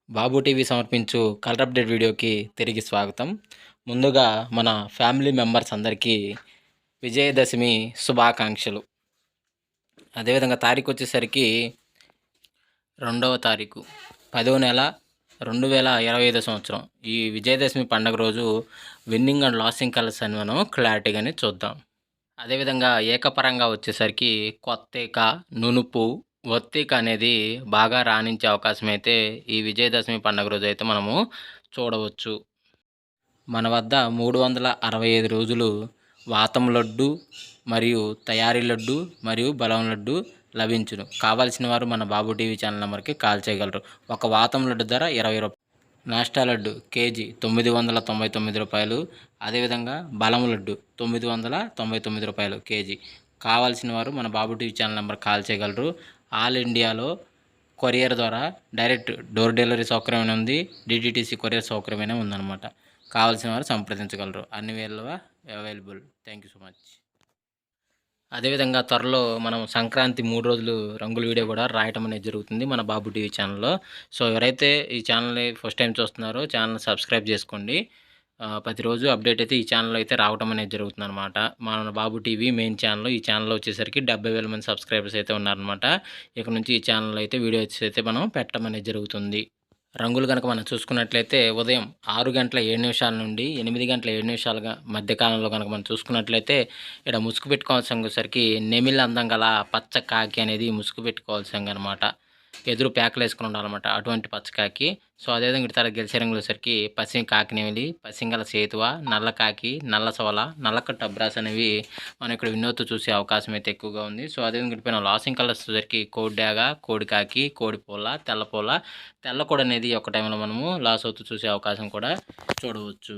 బాబు TV సమర్పించు colour update వీడియోకి తిరిగి స్వాగతం. ముందుగా మన ఫ్యామిలీ మెంబర్స్ అందరికీ విజయదశమి శుభాకాంక్షలు. అదేవిధంగా తారీఖు వచ్చేసరికి 2వ తారీఖు 10వ నెల 2025 సంవత్సరం. ఈ విజయదశమి పండుగ రోజు విన్నింగ్ అండ్ లాసింగ్ కలర్స్ అని మనం క్లారిటీగానే చూద్దాం. అదేవిధంగా ఏకపరంగా వచ్చేసరికి కొత్తేక, నునుపు, ఒత్తేక అనేది బాగా రాణించే అవకాశం అయితే ఈ విజయదశమి పండుగ రోజు అయితే మనము చూడవచ్చు. మన వద్ద 365 రోజులు వాతం లడ్డు మరియు తయారీ లడ్డు మరియు బలం లడ్డు లభించును. కావాల్సిన వారు మన బాబు టీవీ ఛానల్ నెంబర్కి కాల్ చేయగలరు. ఒక వాతం లడ్డు ధర 20 రూపాయలు. నాస్టా లడ్డు కేజీ 999 రూపాయలు. అదేవిధంగా బలం లడ్డు 999 రూపాయలు కేజీ. కావాల్సిన వారు మన బాబు టీవీ ఛానల్ నెంబర్ కాల్ చేయగలరు. ఆల్ ఇండియాలో కొరియర్ ద్వారా డైరెక్ట్ డోర్ డెలివరీ సౌకర్యం ఉంది. డిటిటిసి కొరియర్ సౌకర్యమైనా ఉందన్నమాట. కావాల్సిన వారు సంప్రదించగలరు. అన్ని వేళ available. Thank you so much. అదేవిధంగా త్వరలో మనం సంక్రాంతి 3 రోజులు రంగుల వీడియో కూడా రాయటం అనేది జరుగుతుంది మన బాబు టీవీ ఛానల్లో. సో ఎవరైతే ఈ ఛానల్ని ఫస్ట్ టైం చూస్తున్నారో ఛానల్ సబ్స్క్రైబ్ చేసుకోండి. ప్రతిరోజు అప్డేట్ అయితే ఈ ఛానల్లో అయితే రావటం అనేది జరుగుతుందన్నమాట. మన బాబు టీవీ మెయిన్ ఛానల్. ఈ ఛానల్లో వచ్చేసరికి 70,000 మంది సబ్స్క్రైబర్స్ అయితే ఉన్నారనమాట. ఇక నుంచి ఈ ఛానల్లో అయితే వీడియోస్ అయితే మనం పెట్టడం అనేది జరుగుతుంది. రంగులు కనుక మనం చూసుకున్నట్లయితే ఉదయం 6 గంటల 7 నిమిషాల నుండి 8 గంటల 7 నిమిషాలుగా మధ్యకాలంలో కనుక మనం చూసుకున్నట్లయితే ఇక్కడ ముసుగు పెట్టుకోవాల్సిన సరికి నెమిలి అందం గల పచ్చ కాకి అనేది ముసుగు పెట్టుకోవాల్సింది అనమాట. ఎదురు ప్యాకులు వేసుకుని ఉండాలన్నమాట అటువంటి పచ్చకాకి. సో అదేవిధంగా ఇటు తర్వాత గెలిచే రంగులు వచ్చేసరికి పసిమి కాకి నెమిలి, పసింగల సేతువ, నల్ల కాకి, నల్ల సవల, నల్లకట్టు అబ్రాస్ అనేవి మనం ఇక్కడ వినోత్తు చూసే అవకాశం అయితే ఎక్కువగా ఉంది. సో అదేవిధంగా ఇటుపైన లాసింగ్ కలర్స్ వచ్చేసరికి కోడి డాగ, కోడి కాకి, కోడి పూల, తెల్లపూల, తెల్లకోడి అనేది ఒక టైంలో మనము లాస్ అవుతూ చూసే అవకాశం కూడా చూడవచ్చు.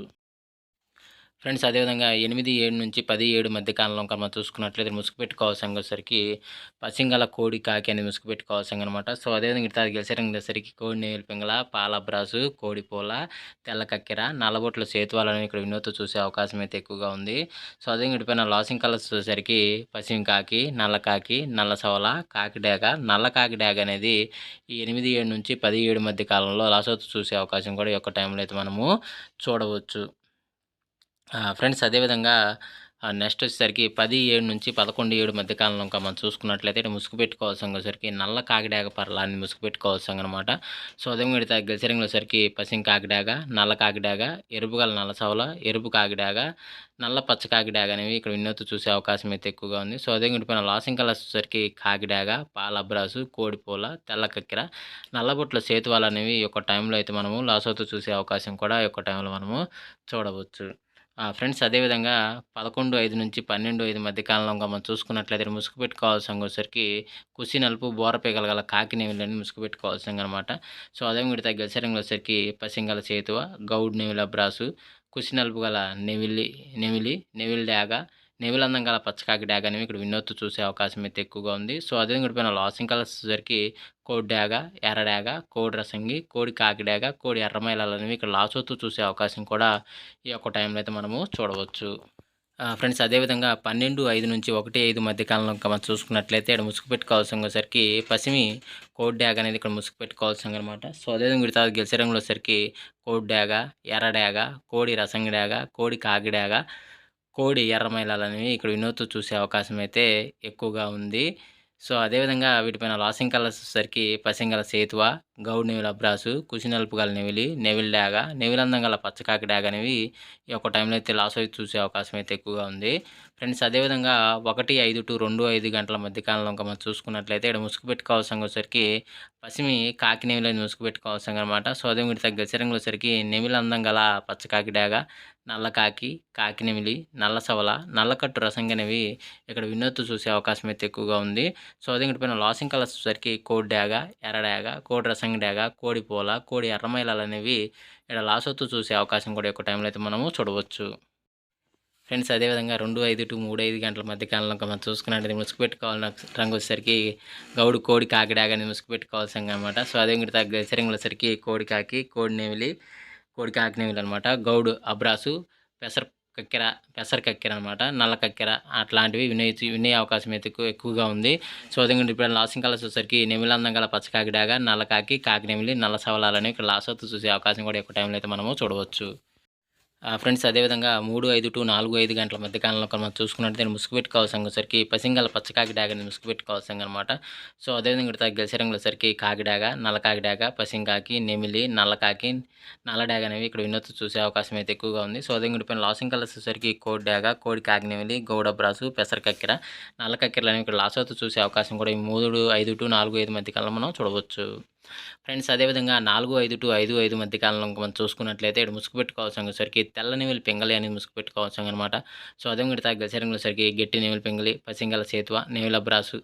ఫ్రెండ్స్ అదేవిధంగా 8, 7 నుంచి 10, 7 మధ్య కాలంలో కనుక మనం చూసుకున్నట్లయితే ముసుగు పెట్టుకోవాల్సిన వచ్చేసరికి పసింగల కోడి కాకి అనేది ముసుగు పెట్టుకోవాల్సింది అనమాట. సో అదేవిధంగా ఇట్లా గెలిచేసరికి కోడి నేవిలి పింగళ, పాలబ్రాసు, కోడి పూల, తెల్ల కక్కెర, నల్లబొట్ల సేతువాలను ఇక్కడ వినోత్తు చూసే అవకాశం అయితే ఎక్కువగా ఉంది. సో అదేవిధంగా ఇటుపైన లాసింగ్ కలర్స్ వచ్చేసరికి పసిమి కాకి, నల్ల కాకి, నల్ల సవల, కాకి డాగ, నల్ల కాకి డాగ అనేది ఈ 8, 7 నుంచి 10, 7 మధ్య కాలంలో లాస్ అవుతూ చూసే అవకాశం కూడా ఈ యొక్క టైంలో అయితే మనము చూడవచ్చు. ఫ్రెండ్స్ అదేవిధంగా నెక్స్ట్ వచ్చేసరికి 10, 7 నుంచి 11, 7 మధ్య కాలంలో ఇంకా మనం చూసుకున్నట్లయితే ఇటు ముసుగు పెట్టుకోవాల్సిన వచ్చేసరికి నల్ల కాకిడాగ పర్లాన్ని ముసుగు పెట్టుకోవాల్సింది అనమాట. సో అదేవిధంగా ఇటు గెలిచరంగులు వచ్చేసరికి పసింగ్ కాకిడాగ, నల్ల కాకిడాగ, ఎరుపు గల నల్ల సవల, ఎరుపు కాకిడాగ, నల్ల పచ్చ కాకిడాగ అనేవి ఇక్కడ వినోత్తు చూసే అవకాశం అయితే ఎక్కువగా ఉంది. సో అదేవిధంగా ఇటుపైన లాసింగ్ కలర్స్ వచ్చేసరికి కాకిడాగ, పాలబ్రాసు, కోడిపూల, తెల్ల కక్కెర, నల్లబొట్ల సేతువాలు అనేవి ఈ యొక్క టైంలో అయితే మనము లాస్ అవుతూ చూసే అవకాశం కూడా ఈ యొక్క టైంలో మనము చూడవచ్చు. ఫ్రెండ్స్ అదేవిధంగా 11, 5 నుంచి 12, 5 మధ్య కాలంలో మనం చూసుకున్నట్లయితే ముసుగు పెట్టుకోవాల్సిన వచ్చేసరికి కుసి నలుపు బోర పీగల గల కాకి నెమిలని ముసుగు పెట్టుకోవాల్సింది అనమాట. సో అదేవిధంగా ఇటు గెలిచరంగులు వచ్చేసరికి పసింగల సేతువ, గౌడ్ నెమిలి అబ్రాసు, కుసి నలుపు గల నెమిలి డాగ, నెమిలందం గల పచ్చకాకి డాగ అనేవి ఇక్కడ వినోత్తు చూసే అవకాశం అయితే ఎక్కువగా ఉంది. సో అదేవిధంగా ఇటుపైన లాసింగ్ కలర్స్ వచ్చేసరికి కోడి డాగ, ఎర్ర డాగ, కోడి రసంగి, కోడి కాకి డాగ, కోడి ఎర్రమైలాలు అనేవి ఇక్కడ లాస్ అవుతూ చూసే అవకాశం కూడా ఈ యొక్క టైంలో అయితే మనము చూడవచ్చు. ఫ్రెండ్స్ అదేవిధంగా 12, 5 నుంచి 1, 5 మధ్య కాలంలో మనం చూసుకున్నట్లయితే ఇక్కడ ముసుగు పెట్టుకోవాల్సిన వచ్చేసరికి పసిమి కోడి డాగ అనేది ఇక్కడ ముసుగు పెట్టుకోవాల్సింది అనమాట. సో అదేవిధంగా ఇటు గెలిచే రంగులు వచ్చేసరికి కోడి డాగ, ఎర్ర డాగ, కోడి రసంగి డాగ, కోడి కాకి డాగ, కోడి ఎర్రమైలాలు అనేవి ఇక్కడ వినోత్తు చూసే అవకాశం అయితే ఎక్కువగా ఉంది. సో అదేవిధంగా వీటిపైన లాసింగ్ కలర్స్ వచ్చేసరికి పసింగల సేతువ, గౌడ్ నెమిలి అబ్రాసు, కుసి నలుపు గల నెవిలి డాగ, నెమిలందం గల పచ్చకాకి డాగ అనేవి ఈ యొక్క టైంలో అయితే లాస్ అయితే చూసే అవకాశం అయితే ఎక్కువగా ఉంది. ఫ్రెండ్స్ అదేవిధంగా 1, 5 to 2, 5 గంటల మధ్య కాలంలో మనం చూసుకున్నట్లయితే ఇక్కడ ముసుగు పెట్టుకోవాల్సిన వచ్చేసరికి పసిమి కాకి నెమిలి అని ముసుగు పెట్టుకోవాల్సింది అనమాట. సో అదే వీటి గెలిచరంగులు వచ్చేసరికి నెమిలి అందం గల పచ్చకాకి డాగ, నల్ల కాకి, కాకి నెమిలి, నల్ల సవల, నల్లకట్టు రసంగి అనేవి ఇక్కడ వినోత్తు చూసే అవకాశం అయితే ఎక్కువగా ఉంది. సో అదే పైన లాసింగ్ కలర్స్ వచ్చేసరికి కోడి డాగ, ఎర్ర డాగ, కోడి రసంగి డాగ, కోడి పూల, కోడి ఎర్రమైలాలు అనేవి ఇక్కడ లాస్ అవుతూ చూసే అవకాశం కూడా ఒక టైంలో అయితే మనము చూడవచ్చు. ఫ్రెండ్స్ అదేవిధంగా 2, 5 to 3, 5 గంటల మధ్య కాలంలో మనం చూసుకున్నట్లయితే ముసుగు పెట్టుకోవాలని రంగు వచ్చేసరికి గౌడు కోడి కాకి డాగ అనేది ముసుగు పెట్టుకోవాల్సింది అనమాట. సో అదే గెలిచరంగులు వచ్చేసరికి కోడి కాకి, కోడి నెమిలి, కోడి కాకి నెమిలి అనమాట. గౌడు అబ్రాసు, పెసర కక్కెర, పెసర కక్కెర అనమాట. నల్ల కక్కెర అట్లాంటివి వినే అవకాశం అయితే ఎక్కువగా ఉంది. సో, అదేవిధంగా ఇప్పుడు లాస్టింగ్ కలర్స్ వచ్చేసరికి నెమిలి గల పచ్చ కాకిడాగ, నల్ల కాకి, కాకి నెమిలి, నల్ల సవలాలని ఇక్కడ లాస్ట్ అవుతూ చూసే అవకాశం కూడా ఎక్కువ టైంలో అయితే మనము చూడవచ్చు. ఫ్రెండ్స్ అదేవిధంగా 3, 5 టు 4, 5 గంటల మధ్య కాలంలో మనం చూసుకున్నట్టయితే ముసుగుపెట్టి కావాల్సిన సరికి పసింగల పచ్చ కాకిడాగ అనేది ముసుగుపెట్టి కావాల్సింది అనమాట. సో, అదేవిధంగా ఇక్కడ గెలిసే రంగుల సరికి కాకిడాగ, నల్ల కాకిడాగ, పసింకాకి, నెమిలి, నల్లకాకి, నల్ల డాగ అనేవి ఇక్కడ వినొత్తు చూసే అవకాశం అయితే ఎక్కువగా ఉంది. సో, అదేవిధంగా ఇక్కడ లాసింగ్ కలర్స్ వచ్చేసరికి కోడి డాగ, కోడి కాకి నెమిలి, గౌడ బ్రాసు, పెసర కక్కెర, నల్ల కక్కెరలు అనేవి ఇక్కడ లాస్ అవుతూ చూసే అవకాశం కూడా ఈ 3, 5 టు 4, 5 మధ్య కాలంలో మనం చూడవచ్చు. ఫ్రెండ్స్ అదేవిధంగా 4, 5 టు 5, 5 మధ్య కాలంలో మనం చూసుకున్నట్లయితే ఇక్కడ ముసుగు పెట్టుకోవాల్సిన సరికి తెల్ల నెమిలి పింగళి అనేది ముసుగు పెట్టుకోవాల్సిన అనమాట. సో, అదేవిధంగా గసరంగుల సరికి గట్టి నెమిలి పింగళి, పసింగల సేతువ, నెమిలి అబ్రాసు,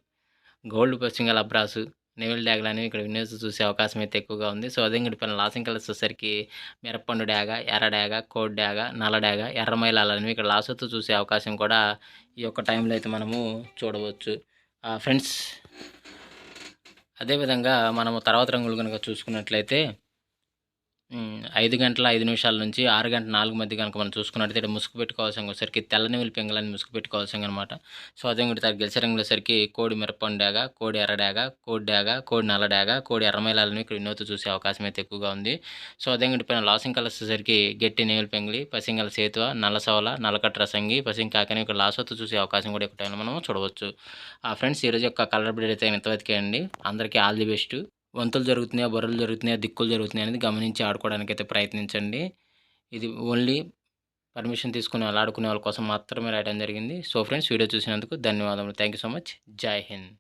గోల్డ్ పసింగల అబ్రాసు, నెమిలి డాగలు అనేవి ఇక్కడ విన్నేసి చూసే అవకాశం అయితే ఎక్కువగా ఉంది. సో, అదేవిధంగా పైన లాసింగ్ కలర్స్ వచ్చేసరికి మిరప్పండు డాగ, ఎర్ర డాగ, కోడి డాగ, నల్ల డాగ, ఎర్ర మైలాలు అనేవి ఇక్కడ లాసొత్తు చూసే అవకాశం కూడా ఈ యొక్క టైంలో అయితే మనము చూడవచ్చు. ఫ్రెండ్స్ అదేవిధంగా మనము తర్వాత రంగులు కనుక చూసుకున్నట్లయితే 5 గంటల 5 నిమిషాల నుంచి 6 గంటల 4 మధ్య కనుక మనం చూసుకున్నట్లయితే ముసుగు పెట్టుకోవాల్సిన వచ్చేసరికి తెల్ల నెమిలి పింగళని ముసుగు పెట్టుకోవాల్సింది అనమాట. సో, అదేవిధంగా గెలిచే రంగుల సరికి కోడి మిరపండు డాగ, కోడి ఎర్ర డాగ, కోడి డాగ, కోడి నల్ల డాగ, కోడి ఎర్రమైలాలను ఇక్కడ వినోతు చూసే అవకాశం అయితే ఎక్కువగా ఉంది. సో, అదేవిధంగా పైన లాసింగ్ కలర్స్ వచ్చేసరికి గట్టి నెమిలి పింగళి, పసింగల సేతువ, నల్ల సవల, నల్లకట్ట రసంగి, పసింగ్ కాకని ఇక్కడ లాసొత్తు చూసే అవకాశం కూడా ఎక్కువ టైంలో మనం చూడవచ్చు. ఫ్రెండ్స్ ఈరోజు యొక్క కలర్ అప్డేట్ అయితే ఇంతవరకే అండి. అందరికీ ఆల్ ది బెస్ట్. వంతులు జరుగుతున్నాయా, బొర్రలు జరుగుతున్నాయా, దిక్కులు జరుగుతున్నాయా అనేది గమనించి ఆడుకోవడానికైతే ప్రయత్నించండి. ఇది ఓన్లీ పర్మిషన్ తీసుకొని అలా ఆడుకునే వాళ్ళ కోసం మాత్రమే రాయడం జరిగింది. సో, ఫ్రెండ్స్ వీడియో చూసినందుకు ధన్యవాదములు. Thank you so much. జై హింద్.